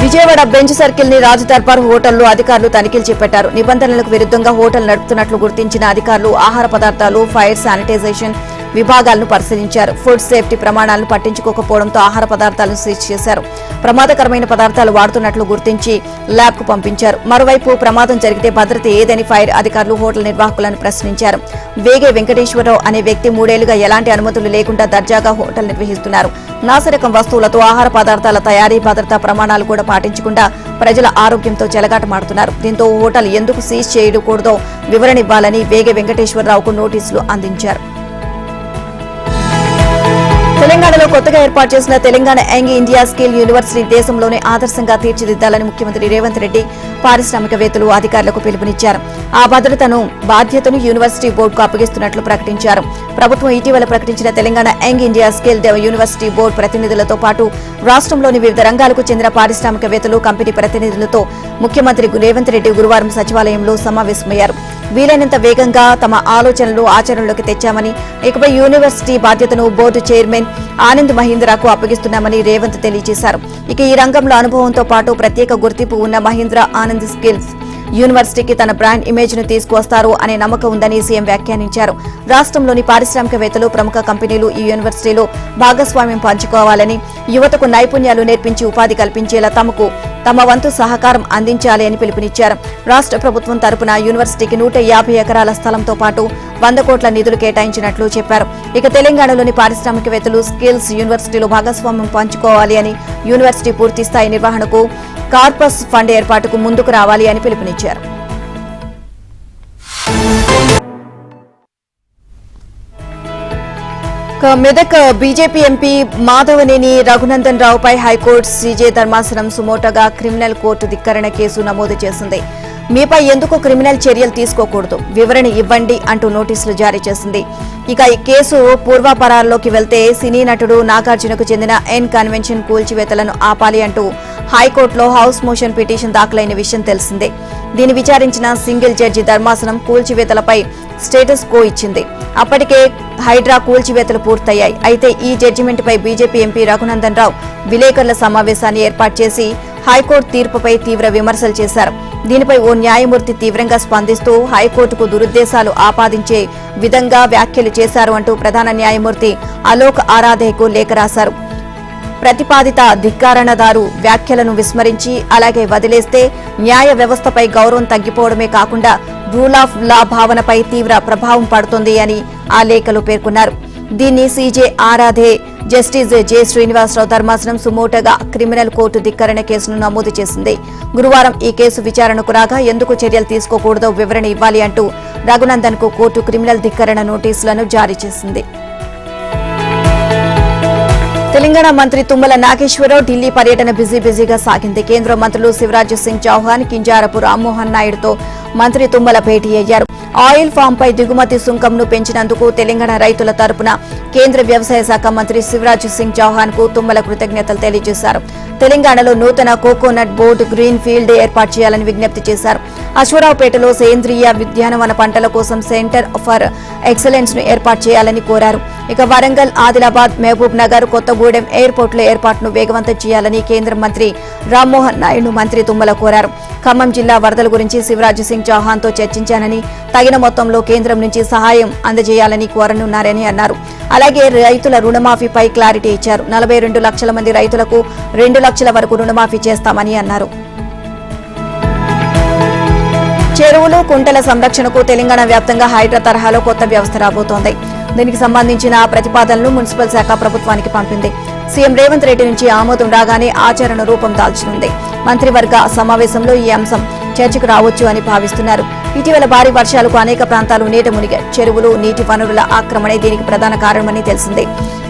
విజయవాడ బెంచ్ సర్కిల్ ని రాజ్ దర్బార్ హోటల్లో అధికారులు తనిఖీలు చేపట్టారు. నిబంధనలకు విరుద్ధంగా హోటల్ నడుపుతున్నట్లు గుర్తించిన అధికారులు ఆహార పదార్థాలు, ఫైర్ శానిటైజేషన్ విభాగాలను పరిశీలించారు. ఫుడ్ సేఫ్టీ ప్రమాణాలను పట్టించుకోకపోవడంతో ఆహార పదార్థాలను సీజ్ చేశారు. ప్రమాదకరమైన పదార్థాలు వాడుతున్నట్లు గుర్తించి ల్యాబ్కు పంపించారు. మరోవైపు ప్రమాదం జరిగితే భద్రత ఏదని ఫైర్ అధికారులు హోటల్ నిర్వాహకులను ప్రశ్నించారు. వేగే వెంకటేశ్వరరావు అనే వ్యక్తి 3 ఏళ్లుగా ఎలాంటి అనుమతులు లేకుండా దర్జాగా హోటల్ నిర్వహిస్తున్నారు. నాసిరకం వస్తువులతో ఆహార పదార్థాల తయారీ భద్రతా ప్రమాణాలు కూడా పాటించకుండా ప్రజల ఆరోగ్యంతో చెలగాటమాడుతున్నారు. దీంతో హోటల్ ఎందుకు సీజ్ చేయకూడదో వివరణ ఇవ్వాలని వేగే వెంకటేశ్వరరావుకు నోటీసులు అందించారు. తెలంగాణలో కొత్తగా ఏర్పాటు చేసిన Telangana young India skill university దేశంలోనే ఆదర్శంగా తీర్చిదిద్దాలని ముఖ్యమంత్రి రేవంత్ రెడ్డి పారిశ్రామికవేత్తలు అధికారులకు పిలుపునిచ్చారు. ఆ బాధ్యతను యూనివర్సిటీ బోర్డుకు అప్పగిస్తున్నట్లు ప్రకటించారు. ప్రభుత్వం ఇటీవల ప్రకటించిన Telangana young India skill university board ప్రతినిధులతో పాటు రాష్ట్రంలోని వివిధ రంగాలకు చెందిన పారిశ్రామికవేత్తలు కంపెనీ ప్రతినిధులతో ముఖ్యమంత్రి రేవంత్ రెడ్డి గురువారం సచివాలయంలో సమావేశమయ్యారు. వీలైనంత వేగంగా తమ ఆలోచనలు ఆచరణలోకి తెచ్చామని, ఇకపై యూనివర్సిటీ బాధ్యతను బోర్డు చైర్మన్ ఆనంద్ మహీంద్రాకు అప్పగిస్తున్నామని రేవంత్ తెలియజేశారు. ఇక ఈ రంగంలో అనుభవంతో పాటు ప్రత్యేక గుర్తింపు ఉన్న మహీంద్రా ఆనంద్ స్కిల్స్ యూనివర్సిటీకి తన బ్రాండ్ ఇమేజ్ ను తీసుకువస్తారు అనే నమ్మకం ఉందని సీఎం వ్యాఖ్యానించారు. రాష్ట్రంలోని పారిశ్రామికవేత్తలు, ప్రముఖ కంపెనీలు ఈ యూనివర్సిటీలో భాగస్వామ్యం పంచుకోవాలని, యువతకు నైపుణ్యాలు నేర్పించి ఉపాధి కల్పించేలా తమ వంతు సహకారం అందించాలి అని పిలుపునిచ్చారు. రాష్ట్ర ప్రభుత్వం తరపున యూనివర్సిటీకి 150 ఎకరాల స్థలంతో పాటు 100 కోట్ల నిధులు కేటాయించినట్లు చెప్పారు. ఇక తెలంగాణలోని పారిశ్రామికవేత్తలు స్కిల్స్ యూనివర్సిటీలో భాగస్వామ్యం పంచుకోవాలి అని, యూనివర్సిటీ పూర్తి స్థాయి నిర్వహణకు కార్పస్ ఫండ్ ఏర్పాటుకు ముందుకు రావాలి అని పిలుపునిచ్చారు. మెదక్ బీజేపీ ఎంపీ మాధవనేని రఘునందన్ రావుపై హైకోర్టు సీజే ధర్మాసనం సుమోటోగా క్రిమినల్ కోర్టు ధిక్కరణ కేసు నమోదు చేసింది. మీపై ఎందుకు క్రిమినల్ చర్యలు తీసుకోకూడదు, వివరణ ఇవ్వండి అంటూ నోటీసులు జారీ చేసింది. ఇక ఈ కేసు పూర్వాపరాల్లోకి వెళ్తే సినీ నటుడు నాగార్జునకు చెందిన ఎన్ కన్వెన్షన్ కూల్చివేతలను ఆపాలి అంటూ హైకోర్టులో హౌస్ మోషన్ పిటిషన్ దాఖలైన విషయం తెలిసిందే. దీన్ని విచారించిన సింగిల్ జడ్జి ధర్మాసనం కూల్చివేతలపై స్టేటస్ కో ఇచ్చింది. అప్పటికే హైడ్రా కూల్చివేతలు పూర్తయ్యాయి. అయితే ఈ జడ్జిమెంట్పై బీజేపీ ఎంపీ రఘునందన్ రావు విలేకరుల సమావేశాన్ని ఏర్పాటు చేసి హైకోర్టు తీర్పుపై తీవ్ర విమర్శలు చేశారు. దీనిపై ఓ న్యాయమూర్తి తీవ్రంగా స్పందిస్తూ హైకోర్టుకు దురుద్దేశాలు ఆపాదించే విధంగా వ్యాఖ్యలు చేశారు అంటూ ప్రధాన న్యాయమూర్తి అలోక్ ఆరాధేకు లేఖ రాశారు. ప్రతిపాదిత ధిక్కారణదారు వ్యాఖ్యలను విస్మరించి అలాగే వదిలేస్తే న్యాయ వ్యవస్థపై గౌరవం తగ్గిపోవడమే కాకుండా రూల్ ఆఫ్ లా భావనపై తీవ్ర ప్రభావం పడుతుంది అని ఆ లేఖలో పేర్కొన్నారు. దీన్ని CJ Aradhe justice J Srinivasa Rao ధర్మాసనం సుమోటోగా క్రిమినల్ కోర్టు ధిక్కరణ కేసును నమోదు చేసింది. గురువారం ఈ కేసు విచారణకు రాగా ఎందుకు చర్యలు తీసుకోకూడదో వివరణ ఇవ్వాలి అంటూ రఘునందన్ కు కోర్టు క్రిమినల్ ధిక్కరణ నోటీసులను జారీ చేసింది. తెలంగాణ మంత్రి తుమ్మల నాగేశ్వరరావు ఢిల్లీ పర్యటన బిజీగా సాగింది. కేంద్ర మంత్రులు శివరాజ్ సింగ్ చౌహాన్, కింజారపు రామ్మోహన్ నాయుడుతో మంత్రి తుమ్మల భేటీ అయ్యారు. ఆయిల్ ఫామ్ పై దిగుమతి సుంకంను పెంచినందుకు తెలంగాణ రైతుల తరపున కేంద్ర వ్యవసాయ శాఖ మంత్రి శివరాజ్ సింగ్ చౌహాన్ కు తుమ్మల కృతజ్ఞతలు తెలియజేశారు. తెలంగాణలో నూతన కోకోనట్ బోర్డు గ్రీన్ ఫీల్డ్ ఏర్పాటు చేయాలని విజ్ఞప్తి చేశారు. అశ్వరావుపేటలో సేంద్రీయ ఉద్యానవన పంటల కోసం సెంటర్ ఫర్ ఎక్సలెన్స్ ను ఏర్పాటు చేయాలని కోరారు. ఇక వరంగల్, ఆదిలాబాద్, మహబూబ్ నగర్, కొత్తగూడెం ఎయిర్పోర్టుల ఏర్పాటును వేగవంతం చేయాలని కేంద్ర మంత్రి రామ్మోహన్ నాయుడు మంత్రి తుమ్మల కోరారు. ఖమ్మం జిల్లా వరదల గురించి శివరాజ్ సింగ్ చౌహాన్ తో చర్చించానని, తగిన మొత్తంలో కేంద్రం నుంచి సహాయం అందజేయాలని కోరనున్నారని అన్నారు. అలాగే రైతుల రుణమాఫీపై క్లారిటీ ఇచ్చారు. 42 లక్షల మంది రైతులకు 2 లక్షల వరకు రుణమాఫీ చేస్తామని అన్నారు. చెరువులు, కుంటల సంరక్షణకు తెలంగాణ వ్యాప్తంగా హైడ్రా తరహాలో కొత్త వ్యవస్థ రాబోతోంది. దీనికి సంబంధించిన ప్రతిపాదనలు మున్సిపల్ శాఖ ప్రభుత్వానికి పంపింది. సీఎం రేవంత్ రెడ్డి నుంచి ఆమోదం రాగానే ఆచరణ రూపం దాల్చనుంది. మంత్రివర్గ సమావేశంలో ఈ అంశం చర్చకు రావచ్చు అని భావిస్తున్నారు. ఇటీవల భారీ వర్షాలకు అనేక ప్రాంతాలు నీట మునిగాయి. చెరువులు, నీటి వనరుల ఆక్రమణే దీనికి ప్రధాన కారణమని తెలిసింది.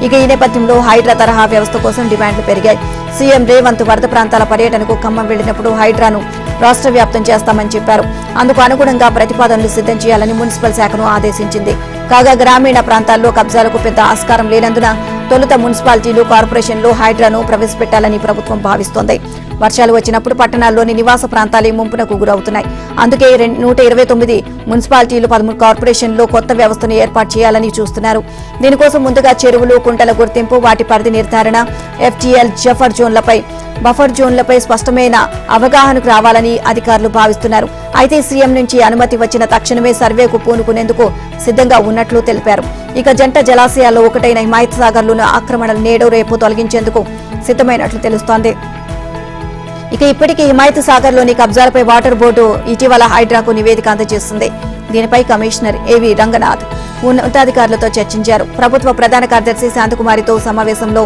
ఇక ఈ నేపథ్యంలో హైడ్రా తరహా వ్యవస్థ కోసం డిమాండ్లు పెరిగాయి. సీఎం రేవంత్ వరద ప్రాంతాల పర్యటనకు ఖమ్మం వెళ్లినప్పుడు హైడ్రాను రాష్ట్ర వ్యాప్తం చేస్తామని చెప్పారు. అందుకు అనుగుణంగా ప్రతిపాదనలు సిద్ధం చేయాలని మున్సిపల్ శాఖను ఆదేశించింది. కాగా గ్రామీణ ప్రాంతాల్లో కబ్జాలకు పెద్ద ఆస్కారం లేనందున తొలుత మున్సిపాలిటీలు, కార్పొరేషన్లు హైడ్రాను ప్రవేశపెట్టాలని ప్రభుత్వం భావిస్తోంది. వర్షాలు వచ్చినప్పుడు పట్టణాల్లోని నివాస ప్రాంతాలే ముంపునకు గురవుతున్నాయి. అందుకే 129 మున్సిపాలిటీలు 13 కార్పొరేషన్లో కొత్త వ్యవస్థను ఏర్పాటు చేయాలని చూస్తున్నారు. దీనికోసం ముందుగా చెరువులు, కుంటల గుర్తింపు, వాటి పరిధి నిర్ధారణ, FGL బఫర్ జోన్లపై స్పష్టమైన అవగాహనకు రావాలని అధికారులు భావిస్తున్నారు. అయితే సీఎం నుంచి అనుమతి వచ్చిన తక్షణమే సర్వేకు పూనుకునేందుకు సిద్ధంగా ఉన్నట్లు తెలిపారు. ఇక జంట జలాశయాల్లో ఒకటైన హిమాయత్ సాగర్లోని ఆక్రమణలు నేడు రేపు తొలగించేందుకు సిద్ధమైనట్లు తెలుస్తోంది. ఇక ఇప్పటికీ హిమాయత్ సాగర్లోని కబ్జాలపై వాటర్ బోర్డు ఇటీవల హైడ్రాకు నివేదిక అందజేస్తుంది. దీనిపై కమిషనర్ ఏవి రంగనాథ్ ఉన్నతాధికారులతో చర్చించారు. ప్రభుత్వ ప్రధాన కార్యదర్శి శాంతకుమారితో సమావేశంలో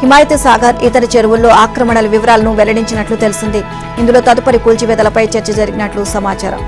హిమాయత్ సాగర్ ఇతర చెరువుల్లో ఆక్రమణల వివరాలను వెల్లడించినట్లు తెలిసింది. ఇందులో తదుపరి కూల్చివేతలపై చర్చ జరిగినట్లు సమాచారం.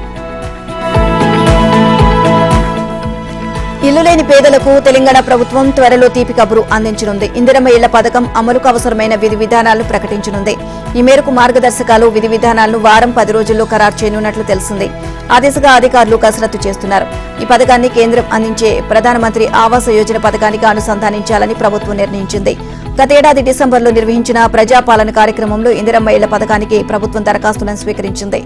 ఇల్లు లేని పేదలకు తెలంగాణ ప్రభుత్వం త్వరలో తీపి కబురు అందించనుంది. ఇందిరమ్మ ఇళ్ల పథకం అమలుకు అవసరమైన విధి విధానాలను ప్రకటించనుంది. ఈ మేరకు మార్గదర్శకాలు, విధి విధానాలను వారం 10 రోజుల్లో ఖరారు చేయనున్నట్లు తెలిసింది. ఆ దిశగా అధికారులు కసరత్తు చేస్తున్నారు. ఈ పథకాన్ని కేంద్రం అందించే ప్రధానమంత్రి ఆవాస యోజన పథకానికి అనుసంధానించాలని ప్రభుత్వం నిర్ణయించింది. గతేడాది డిసెంబర్లో నిర్వహించిన ప్రజాపాలన కార్యక్రమంలో ఇందిరమ్మ ఇళ్ల పథకానికి ప్రభుత్వం దరఖాస్తులను స్వీకరించింది.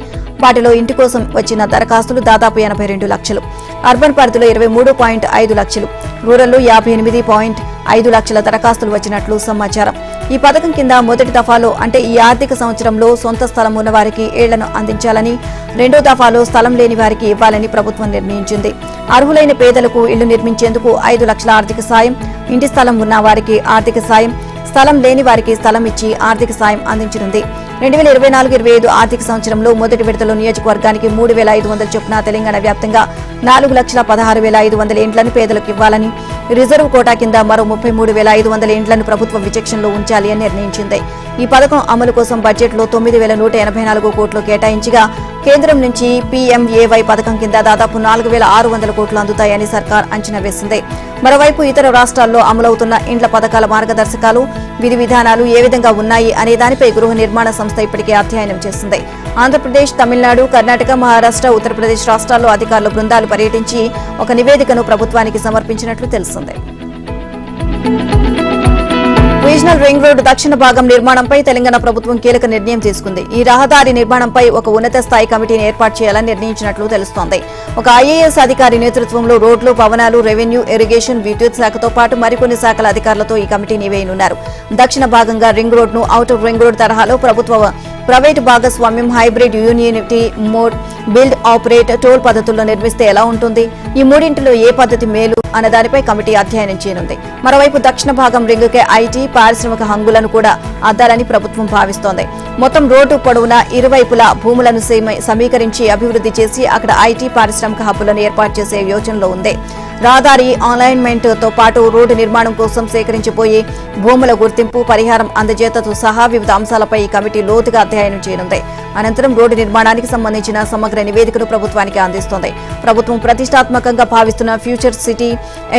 వాటిలో ఇంటి కోసం వచ్చిన దరఖాస్తులు దాదాపు 82 లక్షలు, అర్బన్ పరిధిలో 23.5 లక్షలు, రూరల్లో 58.5 లక్షల దరఖాస్తులు వచ్చినట్లు సమాచారం. ఈ పథకం కింద మొదటి దఫాలో అంటే ఈ ఆర్థిక సంవత్సరంలో సొంత స్థలం ఉన్న వారికి ఇళ్లను అందించాలని, రెండో దఫాలో స్థలం లేని వారికి ఇవ్వాలని ప్రభుత్వం నిర్ణయించింది. అర్హులైన పేదలకు ఇళ్లు నిర్మించేందుకు 5 లక్షల ఆర్థిక సాయం, ఇంటి స్థలం ఉన్న వారికి ఆర్థిక సాయం, స్థలం లేని వారికి స్థలం ఇచ్చి ఆర్థిక సాయం అందించనుంది. 2024-25 ఆర్థిక సంవత్సరంలో మొదటి విడతలో నియోజకవర్గానికి 3,500 చొప్పున తెలంగాణ వ్యాప్తంగా 4,16,500 ఇండ్లను పేదలకు ఇవ్వాలని, రిజర్వ్ కోటా కింద మరో 33,500 ఇండ్లను ప్రభుత్వం విచక్షణలో ఉంచాలి అని నిర్ణయించింది. ఈ పథకం అమలు కోసం బడ్జెట్లో 9,184 కోట్లు కేటాయించగా కేంద్రం నుంచి PMAY పథకం కింద దాదాపు 4,600 కోట్లు అందుతాయని సర్కార్ అంచనా వేసింది. మరోవైపు ఇతర రాష్ట్రాల్లో అమలవుతున్న ఇండ్ల పథకాల మార్గదర్శకాలు, విధి విధానాలు ఏ విధంగా ఉన్నాయి అనే దానిపై గృహ నిర్మాణ సంస్థ ఇప్పటికే అధ్యయనం చేసింది. ఆంధ్రప్రదేశ్, తమిళనాడు, కర్ణాటక, మహారాష్ట్ర, ఉత్తరప్రదేశ్ రాష్ట్రాల్లో అధికారుల బృందాలు పర్యటించి ఒక నివేదికను ప్రభుత్వానికి సమర్పించినట్లు తెలిసింది. రీజనల్ రింగ్ రోడ్డు దక్షిణ భాగం నిర్మాణంపై తెలంగాణ ప్రభుత్వం కీలక నిర్ణయం తీసుకుంది. ఈ రహదారి నిర్మాణంపై ఒక ఉన్నత స్థాయి కమిటీని ఏర్పాటు చేయాలని నిర్ణయించినట్లు తెలుస్తోంది. ఒక IAS అధికారి నేతృత్వంలో రోడ్లు, భవనాలు, రెవెన్యూ, ఇరిగేషన్, విద్యుత్ శాఖతో పాటు మరికొన్ని శాఖల అధికారులతో ఈ కమిటీని వేయనున్నారు. దక్షిణ భాగంగా రింగ్ రోడ్ను ఔటర్ రింగ్ రోడ్ తరహాలో ప్రైవేటు భాగస్వామ్యం, hybrid, annuity mode, build, operate, toll పద్ధతుల్లో నిర్మిస్తే ఎలా ఉంటుంది, ఈ మూడింటిలో ఏ పద్ధతి మేలు అన్న దానిపై కమిటీ అధ్యయనం చేయనుంది. మరోవైపు దక్షిణ భాగం రింగుకే IT, పారిశ్రామిక హంగులను కూడా అద్దాలని ప్రభుత్వం భావిస్తోంది. మొత్తం రోడ్డు పొడవునా ఇరువైపులా భూములను సమీకరించి అభివృద్ధి చేసి అక్కడ IT, పారిశ్రామిక హబ్బులను ఏర్పాటు చేసే యోచనలో ఉంది. రహదారి అలైన్మెంట్ తో పాటు రోడ్డు నిర్మాణం కోసం సేకరించిపోయే భూముల గుర్తింపు, పరిహారం అందజేతతో సహా వివిధ అంశాలపై ఈ కమిటీ లోతుగా అధ్యయనం చేయనుంది. అనంతరం రోడ్డు నిర్మాణానికి సంబంధించిన సమగ్ర నివేదికను ప్రభుత్వానికి అందిస్తోంది. ప్రభుత్వం ప్రతిష్టాత్మకంగా భావిస్తున్న future city,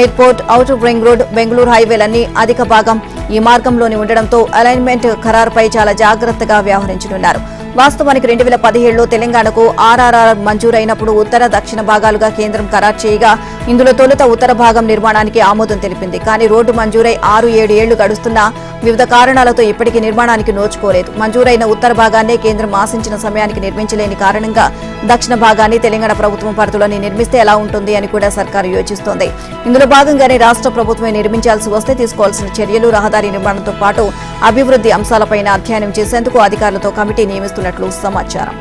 airport, outer ring road, Bengaluru హైవేలన్నీ అధిక భాగం ఈ మార్గంలోని ఉండడంతో అలైన్మెంట్ ఖరారుపై చాలా జాగ్రత్తగా వ్యవహరించనున్నారు. వాస్తవానికి 2017లో తెలంగాణకు RRR మంజూరైనప్పుడు ఉత్తర, దక్షిణ భాగాలుగా కేంద్రం ఖరారు చేయగా ఇందులో తొలుత ఉత్తర భాగం నిర్మాణానికి ఆమోదం తెలిపింది. కానీ రోడ్డు మంజూరై 6-7 ఏళ్లు గడుస్తున్నా వివిధ కారణాలతో ఇప్పటికీ నిర్మాణానికి నోచుకోలేదు. మంజూరైన ఉత్తర భాగాన్నే కేంద్రం ఆశించిన సమయానికి నిర్మించలేని కారణంగా దక్షిణ భాగాన్ని తెలంగాణ ప్రభుత్వం పరిధిలోని నిర్మిస్తే ఎలా ఉంటుంది అని కూడా సర్కారు యోచిస్తోంది. ఇందులో భాగంగానే రాష్ట్ర ప్రభుత్వమే నిర్మించాల్సి వస్తే తీసుకోవాల్సిన చర్యలు, రహదారి నిర్మాణంతో పాటు అభివృద్ధి అంశాలపైన అధ్యయనం చేసేందుకు అధికారులతో కమిటీ నియమిస్తున్నట్లు సమాచారం.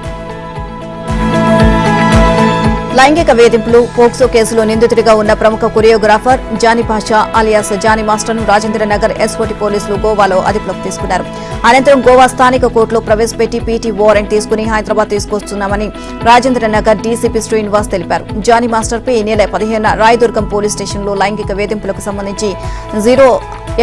లైంగిక వేధింపులు, పోక్సో కేసులో నిందితుడిగా ఉన్న ప్రముఖ choreographer Johnny Pasha alias Johnny మాస్టర్ను రాజేంద్రనగర్ ఎస్ఓటీ పోలీసులు గోవాలో అదుపులోకి తీసుకున్నారు. అనంతరం గోవా స్థానిక కోర్టులో ప్రవేశపెట్టి PT వారెంట్ తీసుకుని హైదరాబాద్ తీసుకొస్తున్నామని రాజేంద్రనగర్ డీసీపీ శ్రీనివాస్ తెలిపారు. జానీ మాస్టర్పై ఈ నెల 15న రాయదుర్గం పోలీస్ స్టేషన్లో లైంగిక వేధింపులకు సంబంధించి 0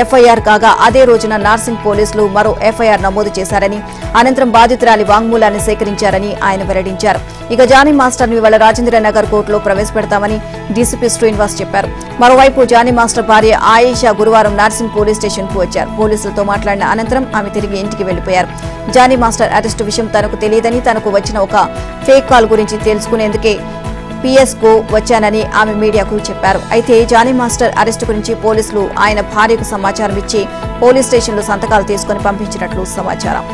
FIR కాగా అదే రోజున నార్సింగ్ పోలీసులు మరో FIR నమోదు చేశారని, అనంతరం బాధితురాలి వాంగ్మూలాన్ని సేకరించారని ఆయన వెల్లడించారు. ఇక జానీ మాస్టర్ను ఇవాళ రాజేంద్రనగర్ కోర్టులో ప్రవేశపెడతామని డీసీపీ శ్రీనివాస్ చెప్పారు. మరోవైపు జానీ మాస్టర్ భార్య ఆయేషా గురువారం నార్సింగ్ పోలీస్ స్టేషన్ కు వచ్చారు. పోలీసులతో మాట్లాడిన అనంతరం ఆమె తిరిగి ఇంటికి వెళ్లిపోయారు. జానీ మాస్టర్ అరెస్టు విషయం తనకు తెలియదని, తనకు వచ్చిన ఒక ఫేక్ కాల్ గురించి తెలుసుకునేందుకే PS కు వచ్చానని ఆమె మీడియాకు చెప్పారు. అయితే జానీ మాస్టర్ అరెస్టు గురించి పోలీసులు ఆయన భార్యకు సమాచారం ఇచ్చి పోలీస్ స్టేషన్లో సంతకాలు తీసుకుని పంపించినట్లు సమాచారం.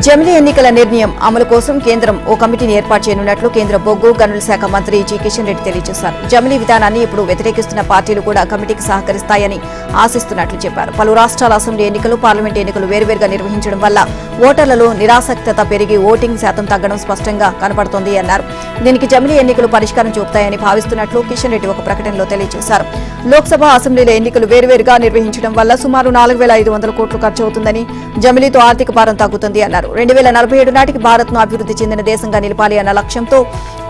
జమిలీ ఎన్నికల నిర్ణయం అమలు కోసం కేంద్రం ఓ కమిటీని ఏర్పాటు చేయనున్నట్లు కేంద్ర బొగ్గు గనుల శాఖ మంత్రి జి కిషన్ రెడ్డి తెలియజేశారు. జమిలీ విధానాన్ని ఇప్పుడు వ్యతిరేకిస్తున్న పార్టీలు కూడా కమిటీకి సహకరిస్తాయని ఆశిస్తున్నట్లు చెప్పారు. పలు రాష్ట్రాల అసెంబ్లీ ఎన్నికలు, పార్లమెంటు ఎన్నికలు వేర్వేరుగా నిర్వహించడం వల్ల ఓటర్లలో నిరాసక్తత పెరిగి ఓటింగ్ శాతం తగ్గడం స్పష్టంగా కనపడుతోంది అన్నారు. దీనికి జమిలీ ఎన్నికలు పరిష్కారం చూపుతాయని భావిస్తున్నట్లు కిషన్ రెడ్డి ఒక ప్రకటనలో తెలియజేశారు. లోక్సభ, అసెంబ్లీల ఎన్నికలు వేర్వేరుగా నిర్వహించడం వల్ల సుమారు 4,500 కోట్లు ఖర్చు అవుతుందని, జమిలీతో ఆర్థిక భారం తగ్గుతుంది అన్నారు. 2047 నాటికి భారత్ను అభివృద్ధి చెందిన దేశంగా నిలపాలి అన్న లక్ష్యంతో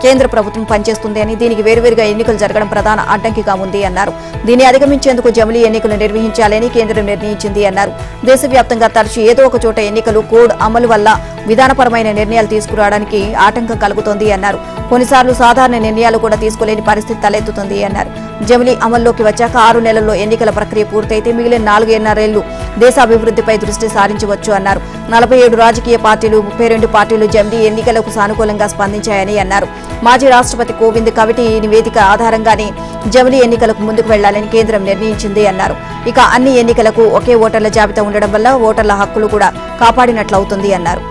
కేంద్ర ప్రభుత్వం పనిచేస్తుంది అని, దీనికి వేర్వేరుగా ఎన్నికలు జరగడం ప్రధాన అడ్డంకిగా ఉంది అన్నారు. దీన్ని అధిగమించేందుకు జమిలీ ఎన్నికలు నిర్వహించాలని కేంద్రం నిర్ణయించింది అన్నారు. దేశవ్యాప్తంగా తరచూ ఏదో ఒక చోట ఎన్నికలు కోడ్ అమలు వల్ల విధానపరమైన నిర్ణయాలు తీసుకురావడానికి ఆటంకం కలుగుతోంది అన్నారు. కొన్నిసార్లు సాధారణ నిర్ణయాలు కూడా తీసుకోలేని పరిస్థితి తలెత్తుతుంది అన్నారు. జమిలీ అమల్లోకి వచ్చాక 6 నెలల్లో ఎన్నికల ప్రక్రియ పూర్తయితే మిగిలిన 4.5 దేశాభివృద్ధిపై దృష్టి సారించవచ్చు అన్నారు. 47 రాజకీయ పార్టీలు, 32 పార్టీలు జమిలీ ఎన్నికలకు సానుకూలంగా స్పందించాయని అన్నారు. మాజీ రాష్ట్రపతి కోవింద్ కమిటీ నివేదిక ఆధారంగానే జమిలీ ఎన్నికలకు ముందుకు వెళ్లాలని కేంద్రం నిర్ణయించింది అన్నారు. ఇక అన్ని ఎన్నికలకు ఒకే ఓటర్ల జాబితా ఉండడం వల్ల ఓటర్ల హక్కులు కూడా కాపాడినట్లవుతుంది అన్నారు.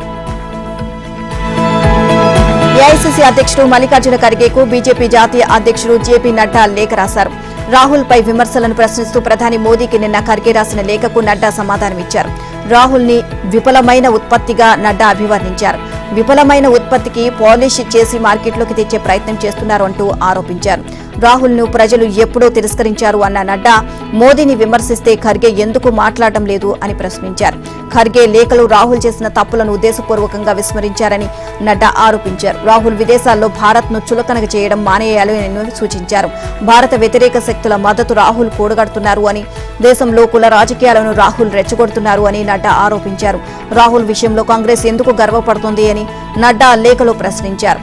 ఏఐసీసీ అధ్యక్షుడు మల్లికార్జున ఖర్గేకు బీజేపీ జాతీయ అధ్యక్షుడు జేపీ నడ్డా లేఖ రాశారు. రాహుల్ పై విమర్శలను ప్రశ్నిస్తూ ప్రధాని మోదీకి నిన్న ఖర్గే రాసిన లేఖకు నడ్డా సమాధానమిచ్చారు. రాహుల్ ని విఫలమైన ఉత్పత్తిగా నడ్డా అభివర్ణించారు. విఫలమైన ఉత్పత్తికి పాలిష్ చేసి మార్కెట్లోకి తెచ్చే ప్రయత్నం చేస్తున్నారు అంటూ ఆరోపించారు. రాహుల్ ను ప్రజలు ఎప్పుడో తిరస్కరించారు అన్న నడ్డా మోదీని విమర్శిస్తే ఖర్గే ఎందుకు మాట్లాడటం లేదు అని ప్రశ్నించారు. ఖర్గే లేఖలు రాహుల్ చేసిన తప్పులను ఉద్దేశపూర్వకంగా విస్మరించారని నడ్డా ఆరోపించారు. రాహుల్ విదేశాల్లో భారత్ ను చులకన చేయడం మానేయాలని సూచించారు. భారత వ్యతిరేక శక్తుల మద్దతు రాహుల్ కూడగడుతున్నారు అని, దేశంలో కుల రాజకీయాలను రాహుల్ రెచ్చగొడుతున్నారు అని నడ్డా ఆరోపించారు. రాహుల్ విషయంలో కాంగ్రెస్ ఎందుకు గర్వపడుతోంది అని నడ్డా లేఖలో ప్రశ్నించారు.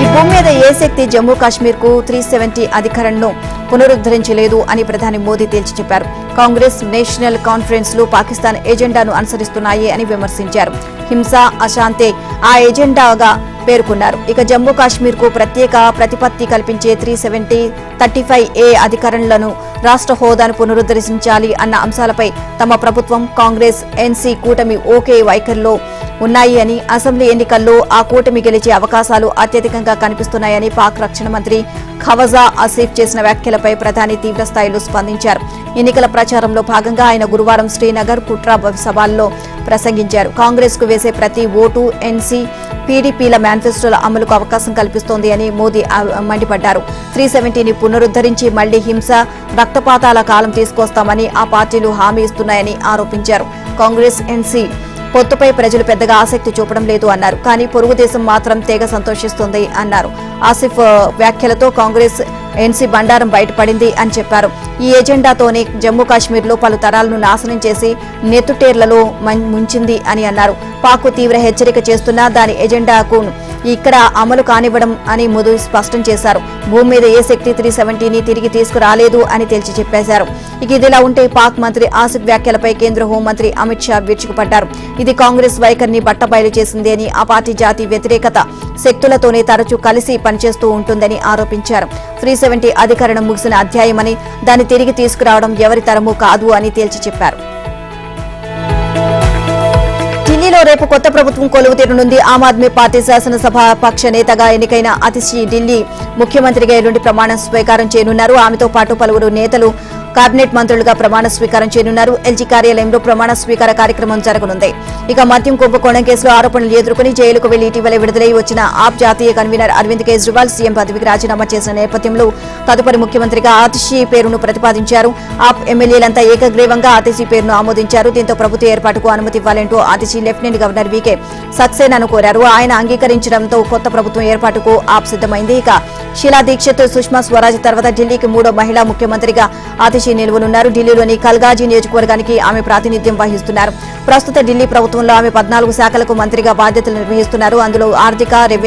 ఈ భూమి మీద ఏ శక్తి జమ్మూ కాశ్మీర్ కు 370 అధికారాన్ని పునరుద్ధరించలేదు అని ప్రధాని మోదీ తేల్చి చెప్పారు. కాంగ్రెస్, నేషనల్ కాన్ఫరెన్స్ లు పాకిస్తాన్ ఎజెండాను అనుసరిస్తున్నాయి అని విమర్శించారు. హింస, అశాంతే ఆ ఎజెండాగా పేర్కొన్నారు. ఇక జమ్మూ కాశ్మీర్ కు ప్రత్యేక ప్రతిపత్తి కల్పించే 370-35A అధికారులను, రాష్ట్ర హోదాను పునరుద్ధరించాలి అన్న అంశాలపై తమ ప్రభుత్వం, కాంగ్రెస్, ఎన్సీ కూటమి ఒకే వైఖరిలో ఉన్నాయి అని, అసెంబ్లీ ఎన్నికల్లో ఆ కూటమి గెలిచే అవకాశాలు అత్యధికంగా కనిపిస్తున్నాయని పాక్ రక్షణ మంత్రి ఖవజా ఆసిఫ్ చేసిన వ్యాఖ్యలపై ప్రధాని తీవ్రస్థాయిలో స్పందించారు. ఎన్నికల ప్రచారంలో భాగంగా ఆయన గురువారం శ్రీనగర్, కుట్రా సభల్లో ప్రసంగించారు. కాంగ్రెస్ కు వేసే ప్రతి ఓటు ఎన్సీ, పీడీపీల మేనిఫెస్టోల అమలుకు అవకాశం కల్పిస్తోంది అని మోదీ మండిపడ్డారు. 370ని పునరుద్ధరించి మళ్లీ హింస, రక్తపాతాల కాలం తీసుకొస్తామని ఆ పార్టీలు హామీ ఇస్తున్నాయని ఆరోపించారు. కాంగ్రెస్, ఎన్సీ పొత్తుపై ప్రజలు పెద్దగా ఆసక్తి చూపడం లేదు అన్నారు. కానీ పొరుగు దేశం మాత్రం తెగ సంతోషిస్తోంది అన్నారు. ఆసిఫ్ వ్యాఖ్యలతో కాంగ్రెస్, ఎన్సీ బండారం బయటపడింది అని చెప్పారు. ఈ ఎజెండాతోనే జమ్మూ కాశ్మీర్లో పలు తరాలను నాశనం చేసి నెత్తుటేర్లలో ముంచింది అని అన్నారు. పాక్ తీవ్ర హెచ్చరిక చేస్తున్నా దాని ఎజెండాకు ఇక్కడ అమలు కానివ్వడం అని మోదీ స్పష్టం చేశారు. భూమి మీద ఏ శక్తి 370ని తిరిగి తీసుకురాలేదు అని తేల్చి చెప్పేశారు. ఇక ఇదిలా ఉంటే పాక్ మంత్రి ఆసిఫ్ వ్యాఖ్యలపై కేంద్ర హోంమంత్రి అమిత్ షా విరుచుకుపడ్డారు. ఇది కాంగ్రెస్ వైఖరిని బట్టబయలు చేసింది అని, ఆ పార్టీ జాతి వ్యతిరేకత శక్తులతోనే తరచూ కలిసి పనిచేస్తూ ఉంటుందని ఆరోపించారు. 370 అధికరణ ముగిసిన అధ్యాయమని, దాన్ని తిరిగి తీసుకురావడం ఎవరి తరమూ కాదు అని తేల్చి చెప్పారు. ఢిల్లీలో రేపు కొత్త ప్రభుత్వం కొలువు తీరనుంది. ఆమ్ ఆద్మీ పార్టీ శాసనసభాపక్ష నేతగా ఎన్నికైన అతిశి ఢిల్లీ ముఖ్యమంత్రిగా ఎల్లుండి ప్రమాణ స్వీకారం చేయనున్నారు. ఆమెతో పాటు పలువురు నేతలు కేబినెట్ మంత్రులుగా ప్రమాణ స్వీకారం చేయనున్నారు. ఎల్జీ కార్యాలయంలో ప్రమాణ స్వీకార కార్యక్రమం జరగనుంది. ఇక మద్యం కుంభకోణం కేసులో ఆరోపణలు ఎదుర్కొని జైలుకు వెళ్లి ఇటీవల విడుదలై వచ్చిన ఆప్ జాతీయ కన్వీనర్ అరవింద్ కేజ్రీవాల్ సీఎం పదవికి రాజీనామా చేసిన నేపథ్యంలో తదుపరి ముఖ్యమంత్రిగా ఆతిషి పేరును ప్రతిపాదించారు. ఆప్ ఎమ్మెల్యేలంతా ఏకగ్రీవంగా ఆతిషి పేరును ఆమోదించారు. దీంతో ప్రభుత్వ ఏర్పాటుకు అనుమతి ఇవ్వాలంటూ ఆతిషి లెఫ్టినెంట్ గవర్నర్ వీకే సక్సేనాను కోరారు. ఆయన అంగీకరించడంతో కొత్త ప్రభుత్వం ఏర్పాటుకు ఆప్ సిద్దమైంది. ఇక షీలా దీక్షిత్, సుష్మా స్వరాజ్ తర్వాత ఢిల్లీకి 3వ మహిళా ముఖ్యమంత్రిగా ఆతిషి నిలవనున్నారు. ఢిల్లీలోని కల్గాజీ నియోజకవర్గానికి ఆమె ప్రాతినిధ్యం వహిస్తున్నారు. ప్రస్తుత ఢిల్లీ ప్రభుత్వంలో ఆమె 14 శాఖలకు మంత్రిగా బాధ్యతలు నిర్వహిస్తున్నారు. అందులో ఆర్థిక, రెవెన్యూ